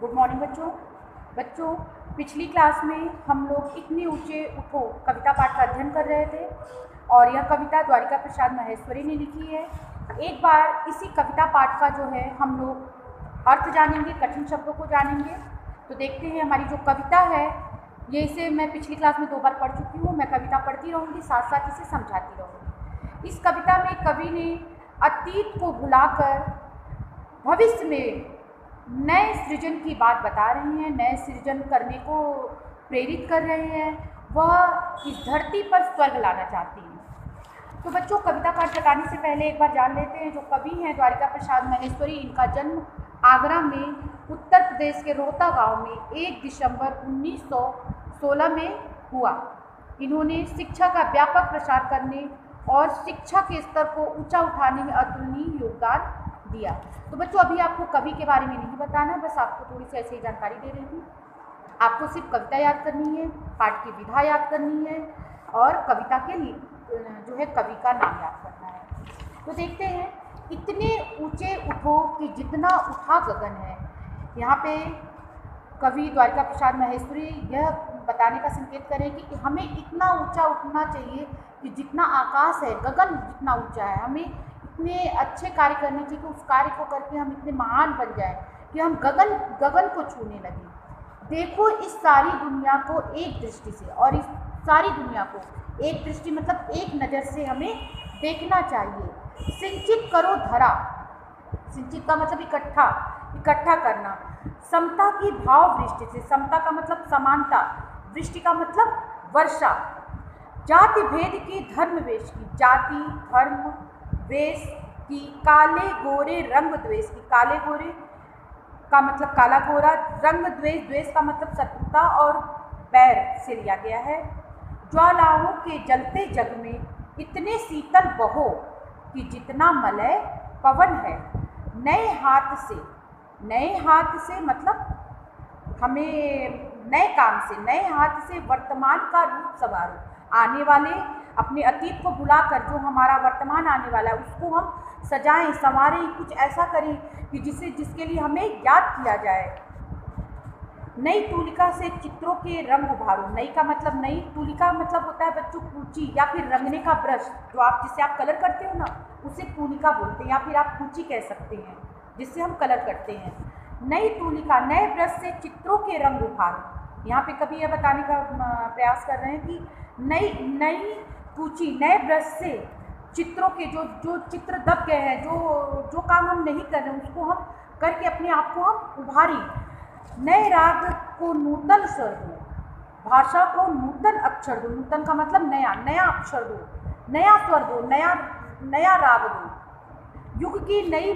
Good morning बच्चों पिछली class में हम लोग इतने ऊंचे उठो कविता पाठ का अध्ययन कर रहे थे और यह कविता द्वारिका प्रसाद महेश्वरी ने लिखी है। एक बार इसी कविता पाठ का जो है हम लोग अर्थ जानेंगे, कठिन शब्दों को जानेंगे। तो देखते हैं हमारी जो कविता है ये, इसे मैं पिछली क्लास में 2 बार पढ़ चुकी हूँ। मैं कविता पढ़ती रहूँगी, साथ साथ इसे समझाती रहूँगी। इस कविता में कवि ने अतीत को भुलाकर भविष्य में नए सृजन की बात बता रही हैं, नए सृजन करने को प्रेरित कर रहे हैं। वह इस धरती पर स्वर्ग लाना चाहती हैं। तो बच्चों, कविता पाठ बताने से पहले एक बार जान लेते हैं जो कवि हैं द्वारिका प्रसाद महेश्वरी। इनका जन्म आगरा में उत्तर प्रदेश के रोहता गांव में 1 दिसंबर 1916 में हुआ। इन्होंने शिक्षा का व्यापक प्रसार करने और शिक्षा के स्तर को ऊंचा उठाने में अतुलनीय योगदान दिया। तो बच्चों, अभी आपको कवि के बारे में नहीं बताना, बस आपको थोड़ी सी ऐसी जानकारी दे रही हूँ। आपको सिर्फ कविता याद करनी है, पाठ की विधा याद करनी है और कविता के जो है कवि का नाम याद करना है। तो देखते हैं, इतने ऊंचे उठो कि जितना उठा गगन है। यहाँ पे कवि द्वारिका प्रसाद महेश्वरी यह बताने का संकेत करें कि हमें इतना ऊंचा उठना चाहिए कि जितना आकाश है, गगन जितना ऊंचा है, हमें इतने अच्छे कार्य करने चाहिए कि उस कार्य को करके हम इतने महान बन जाएं कि हम गगन को छूने लगें। देखो इस सारी दुनिया को एक दृष्टि से, और इस सारी दुनिया को एक दृष्टि मतलब एक नज़र से हमें देखना चाहिए। सिंचित करो धरा, सिंचित का मतलब इकट्ठा करना। समता की भाव वृष्टि से, समता का मतलब समानता, वृष्टि का मतलब वर्षा। जाति भेद की, धर्म वेश की, जाति धर्म वेश की, काले गोरे रंग द्वेष की, काले गोरे का मतलब काला गोरा, रंग द्वेष, द्वेष का मतलब शत्रुता और बैर से लिया गया है। ज्वालाओं के जलते जग में इतने शीतल बहो कि जितना मलय पवन है। नए हाथ से मतलब हमें नए काम से, नए हाथ से वर्तमान का रूप संवारो। आने वाले अपने अतीत को भुलाकर जो हमारा वर्तमान आने वाला है उसको हम सजाएं, संवारें, कुछ ऐसा करें कि जिसके लिए हमें याद किया जाए। नई तूलिका से चित्रों के रंग उभारो। नई का मतलब, नई तूलिका मतलब होता है बच्चों कूची या फिर रंगने का ब्रश, जो आप जिससे आप कलर करते हो ना, उसे तूलिका बोलते हैं, या फिर आप कूची कह सकते हैं जिससे हम कलर करते हैं। नई तूलिका, नए ब्रश से चित्रों के रंग उभारो। यहाँ पे कभी यह बताने का प्रयास कर रहे हैं कि नई कूची, नए ब्रश से चित्रों के जो चित्र दब गए हैं, जो काम हम नहीं कर रहे हैं उसको हम करके अपने आप को हम उभारें। नए राग को नूतन स्वर दो, भाषा को नूतन अक्षर दो। नूतन का मतलब नया अक्षर दो, नया स्वर दो, नया राग दो। युग की नई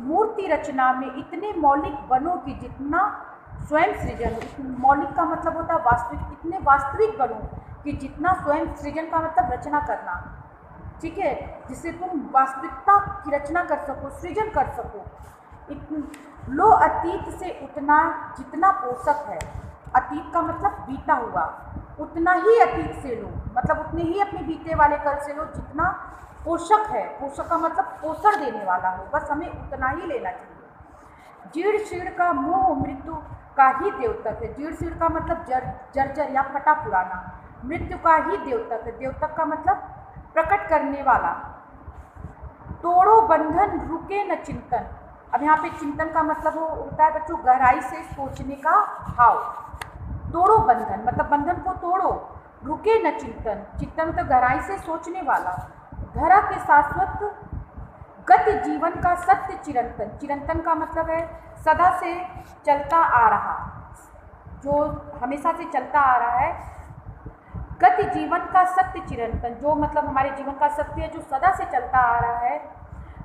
मूर्ति रचना में इतने मौलिक बनो कि जितना स्वयं सृजन। मौलिक का मतलब होता है वास्तविक, इतने वास्तविक बनो कि जितना स्वयं सृजन का मतलब रचना करना, ठीक है, जिससे तुम वास्तविकता की रचना कर सको, सृजन कर सको। लो अतीत से उतना जितना पोषक है। अतीत का मतलब बीता हुआ, उतना ही अतीत से लो, मतलब उतने ही अपने बीते वाले कल से लो जितना पोषक है। पोषक का मतलब पोषण देने वाला हो, बस हमें उतना ही लेना चाहिए। जीर्ण शीर्ण का मोह मृत्यु का ही द्योतक है। जीर्ण शीर्ण का मतलब जर्जर या फटा पुराना, मृत्यु का ही द्योतक है। द्योतक का मतलब प्रकट करने वाला। तोड़ो बंधन रुके न चिंतन। अब यहाँ पे चिंतन का मतलब होता है बच्चों गहराई से सोचने का भाव। तोड़ो बंधन मतलब बंधन को तोड़ो, रुके न चिंतन, चिंतन मतलब गहराई से सोचने वाला। धरा के शाश्वत गति जीवन का सत्य चिरंतन। चिरंतन का मतलब है सदा से चलता आ रहा, जो हमेशा से चलता आ रहा है। गति जीवन का सत्य चिरंतन, जो मतलब हमारे जीवन का सत्य है, जो सदा से चलता आ रहा है।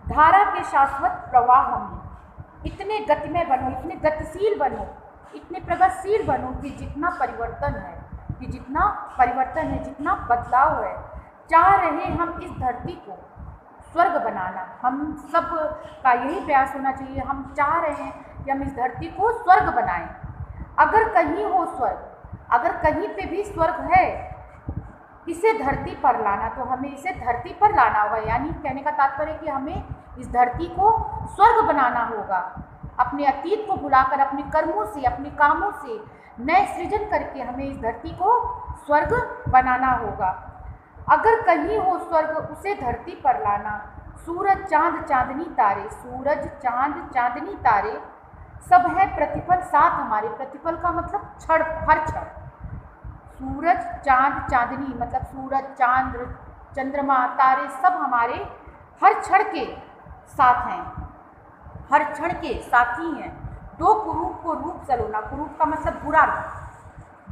धारा के शाश्वत प्रवाह में इतने गतिमय बनो, इतने गतिशील बनो, इतने प्रगतिशील बनो कि जितना परिवर्तन है, जितना बदलाव है। चाह रहे हम इस धरती को स्वर्ग बनाना। हम सब का यही प्रयास होना चाहिए। हम चाह रहे हैं कि हम इस धरती को स्वर्ग बनाएं। अगर कहीं हो स्वर्ग, अगर कहीं पे भी स्वर्ग है इसे धरती पर लाना, तो हमें इसे धरती पर लाना होगा, यानी कहने का तात्पर्य कि हमें इस धरती को स्वर्ग बनाना होगा। अपने अतीत को भुलाकर अपने कर्मों से, अपने कामों से नए सृजन करके हमें इस धरती को स्वर्ग बनाना होगा। अगर कहीं हो स्वर्ग उसे धरती पर लाना, सूरज चांद चांदनी तारे, सूरज चांद चांदनी तारे, सब है प्रतिफल साथ हमारे। प्रतिफल का मतलब क्षण, हर क्षण। सूरज चांद चांदनी मतलब सूरज, चांद, चंद्रमा, तारे सब हमारे हर क्षण के साथ हैं, हर क्षण के साथी हैं। दो कुरूप को रूप सलोना, कुरूप का मतलब बुरा रूप,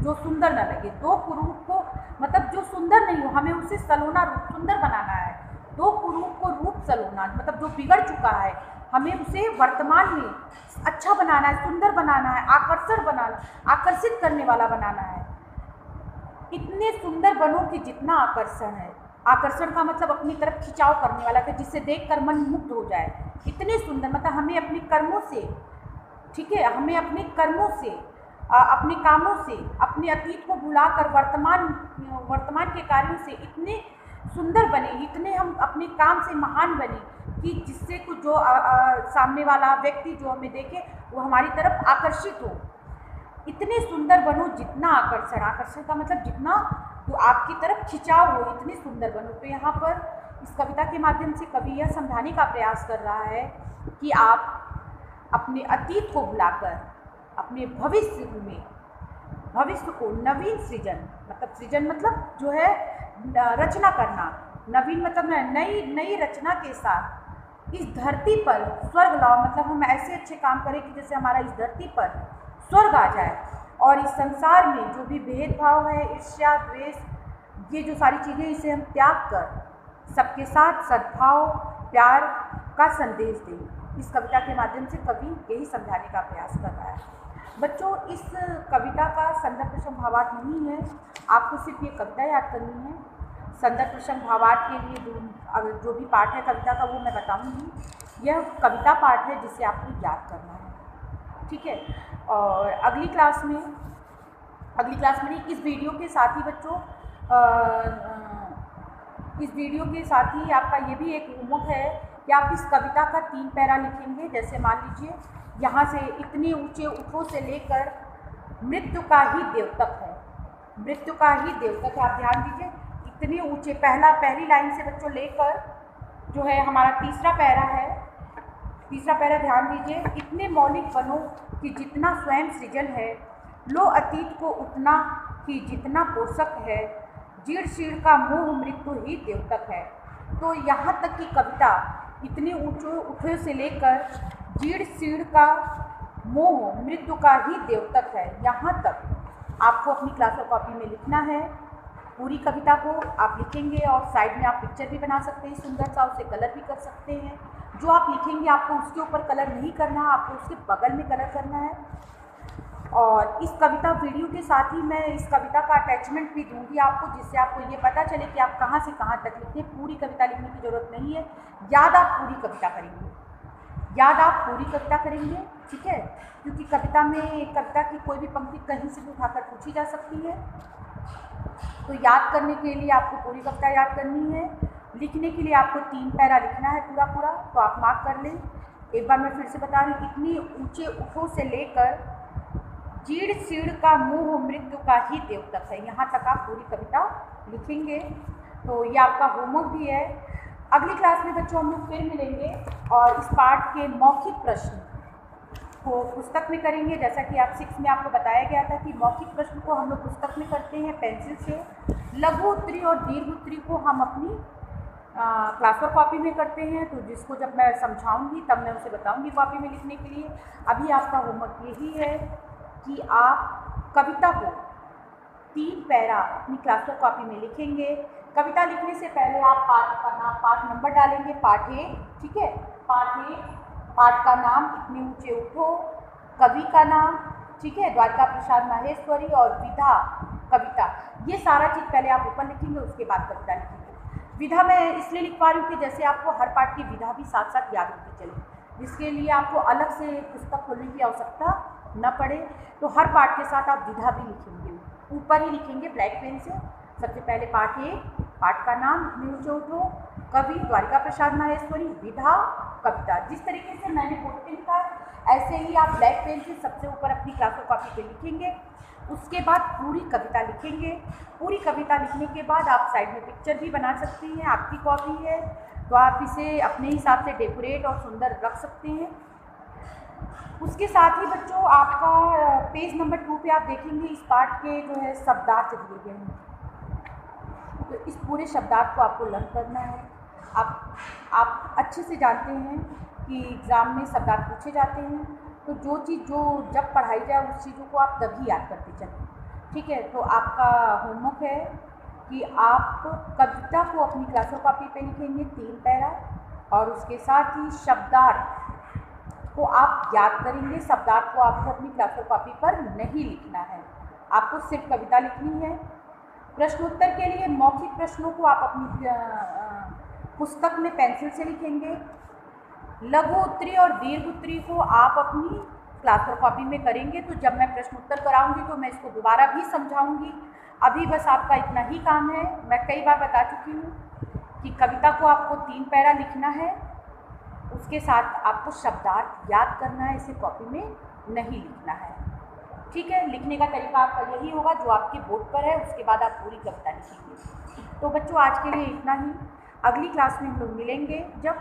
जो सुंदर न लगे। दो कुरूप को मतलब जो सुंदर नहीं हो, हमें उसे सलोना रूप, सुंदर बनाना है। दो कुरूप को रूप सलोना मतलब जो बिगड़ चुका है, हमें उसे वर्तमान में अच्छा बनाना है, सुंदर बनाना है, आकर्षण बनाना, आकर्षित करने वाला बनाना है। इतने सुंदर बनो कि जितना आकर्षण है। आकर्षण का मतलब अपनी तरफ खिंचाव करने वाला, कि जिससे देखकर मन मुग्ध हो जाए। इतने सुंदर मतलब हमें अपने कर्मों से, ठीक है, हमें अपने कर्मों से, अपने कामों से, अपने अतीत को भुलाकर वर्तमान के कार्यों से इतने सुंदर बने, इतने हम अपने काम से महान बने कि जिससे कुछ जो सामने वाला व्यक्ति जो हमें देखे वो हमारी तरफ आकर्षित हो। इतने सुंदर बनो जितना आकर्षण, आकर्षण का मतलब जितना तो आपकी तरफ खिंचाव हो, इतने सुंदर बनो। तो यहाँ पर इस कविता के माध्यम से कवि यह समझाने का प्रयास कर रहा है कि आप अपने अतीत को भुलाकर अपने भविष्य को नवीन सृजन, मतलब सृजन मतलब जो है रचना करना, नवीन मतलब नई रचना के साथ इस धरती पर स्वर्ग लाओ। मतलब हम ऐसे अच्छे काम करें कि जैसे हमारा इस धरती पर स्वर्ग आ जाए, और इस संसार में जो भी भेदभाव है, ईर्ष्या, द्वेष, ये जो सारी चीज़ें, इसे हम त्याग कर सबके साथ सद्भाव, प्यार का संदेश दें। इस कविता के माध्यम से कवि यही समझाने का प्रयास कर रहा है। बच्चों, इस कविता का संदर्भ प्रसंग भावार्थ नहीं है, आपको सिर्फ ये कविता याद करनी है। संदर्भ प्रसंग भावार्थ के लिए जो भी पाठ है कविता का वो मैं बताऊंगी। यह कविता पाठ है जिसे आपको याद करना है, ठीक है। और अगली क्लास में इस वीडियो के साथ ही बच्चों, इस वीडियो के साथ ही आपका ये भी एक होमवर्क है कि आप इस कविता का 3 पैरा लिखेंगे। जैसे मान लीजिए यहाँ से इतने ऊंचे उठों से लेकर मृत्यु का ही द्योतक है, मृत्यु का ही द्योतक है। आप ध्यान दीजिए, इतने ऊंचे, पहली लाइन से बच्चों लेकर जो है हमारा तीसरा पैरा है, तीसरा पैरा ध्यान दीजिए। इतने मौलिक बनो कि जितना स्वयं सृजन है, लो अतीत को उतना कि जितना पोषक है, जीर्ण शीर्ण का मोह मृत्यु ही द्योतक है। तो यहाँ तक की कविता इतने ऊंचे उठे से लेकर जीर्ण शीर्ण का मोह मृत्यु का ही द्योतक है, यहाँ तक आपको अपनी क्लास कॉपी में लिखना है। पूरी कविता को आप लिखेंगे और साइड में आप पिक्चर भी बना सकते हैं सुंदर सा, उसे कलर भी कर सकते हैं। जो आप लिखेंगे आपको उसके ऊपर कलर नहीं करना, आपको उसके बगल में कलर करना है। और इस कविता वीडियो के साथ ही मैं इस कविता का अटैचमेंट भी दूंगी आपको, जिससे आपको ये पता चले कि आप कहाँ से कहाँ तक लिखते हैं। पूरी कविता लिखने की ज़रूरत नहीं है, याद आप पूरी कविता करेंगे, याद आप पूरी कविता करेंगे, ठीक है। क्योंकि कविता की कोई भी पंक्ति कहीं से भी उठाकर पूछी जा सकती है। तो याद करने के लिए आपको पूरी कविता याद करनी है, लिखने के लिए आपको 3 पैरा लिखना है पूरा। तो आप मार्क कर लें। एक बार मैं फिर से बता रही हूँ, इतनी ऊंचे उठों से लेकर जीर्ण शीर्ण का मोह मृत्यु का ही द्योतक है, यहाँ तक आप पूरी कविता लिखेंगे। तो ये आपका होमवर्क भी है। अगली क्लास में बच्चों हम लोग फिर मिलेंगे और इस पाठ के मौखिक प्रश्न को पुस्तक में करेंगे। जैसा कि आप 6 में आपको बताया गया था कि मौखिक प्रश्न को हम लोग पुस्तक में करते हैं पेंसिल से, लघु उत्तरी और दीर्घ उत्तरी को हम अपनी क्लास वर्क कॉपी में करते हैं। तो जिसको जब मैं समझाऊंगी तब मैं उसे बताऊंगी कॉपी में लिखने के लिए। अभी आपका होमवर्क यही है कि आप कविता को 3 पैरा अपनी क्लास वर्क कॉपी में लिखेंगे। कविता लिखने से पहले आप पाठ का नाम, पाठ नंबर डालेंगे, पाठ 1, ठीक है, पाठ 1, पाठ का नाम इतने ऊंचे उठो, कवि का नाम, ठीक है, द्वारिका प्रसाद माहेश्वरी, और विधा कविता। ये सारा चीज़ पहले आप ऊपर लिखेंगे, उसके बाद कविता लिखेंगे। विधा मैं इसलिए लिख पा रही हूँ कि जैसे आपको हर पाठ की विधा भी साथ साथ याद होती चले, जिसके लिए आपको अलग से पुस्तक खोलने की आवश्यकता न पड़े। तो हर पाठ के साथ आप विधा भी लिखेंगे, ऊपर ही लिखेंगे ब्लैक पेन से, सबसे पहले पाठ 1, पाठ का नाम नीचे उठो, कवि द्वारिका प्रसाद माहेश्वरी, विधा कविता। जिस तरीके से मैंने बोर्ड पे लिखा है ऐसे ही आप ब्लैक पेन से सबसे ऊपर अपनी क्लास कॉपी पे लिखेंगे। उसके बाद पूरी कविता लिखेंगे। पूरी कविता लिखने के बाद आप साइड में पिक्चर भी बना सकती हैं, आपकी कॉपी है तो आप इसे अपने हिसाब से डेकोरेट और सुंदर रख सकते हैं। उसके साथ ही बच्चों आपका पेज नंबर 2 पे आप देखेंगे इस पाठ के जो है शब्दार्थ दिए गए हैं। तो इस पूरे शब्दार्थ को आपको लर्न करना है। आप अच्छे से जानते हैं कि एग्ज़ाम में शब्दार्थ पूछे जाते हैं, तो जो चीज़ जो जब पढ़ाई जाए उस चीज़ों को आप तभी याद करते चलें। ठीक है, तो आपका होमवर्क है कि आप कविता को अपनी क्लास कॉपी पे लिखेंगे 3 पैरा, और उसके साथ ही शब्दार्थ को आप याद करेंगे। शब्दार्थ को आपको अपनी क्लास कॉपी पर नहीं लिखना है, आपको सिर्फ कविता लिखनी है। प्रश्नोत्तर के लिए मौखिक प्रश्नों को आप अपनी पुस्तक में पेंसिल से लिखेंगे। लघु उत्तरी और दीर्घ उत्तरी को आप अपनी क्लास कॉपी में करेंगे। तो जब मैं प्रश्नोत्तर कराऊंगी तो मैं इसको दोबारा भी समझाऊंगी। अभी बस आपका इतना ही काम है। मैं कई बार बता चुकी हूँ कि कविता को आपको 3 पैरा लिखना है, उसके साथ आपको शब्दार्थ याद करना है, इसे कॉपी में नहीं लिखना है। ठीक है, लिखने का तरीका आपका यही होगा जो आपके बोर्ड पर है, उसके बाद आप पूरी कविता लिखेंगे। तो बच्चों आज के लिए इतना ही। अगली क्लास में हम लोग मिलेंगे जब,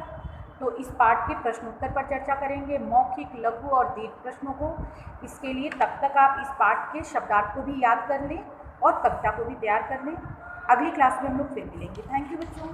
तो इस पाठ के प्रश्नोत्तर पर चर्चा करेंगे, मौखिक, लघु और दीर्घ प्रश्नों को। इसके लिए तब तक आप इस पाठ के शब्दार्थ को भी याद कर लें और कविता को भी तैयार कर लें। अगली क्लास में हम लोग फिर मिलेंगे। थैंक यू बच्चों।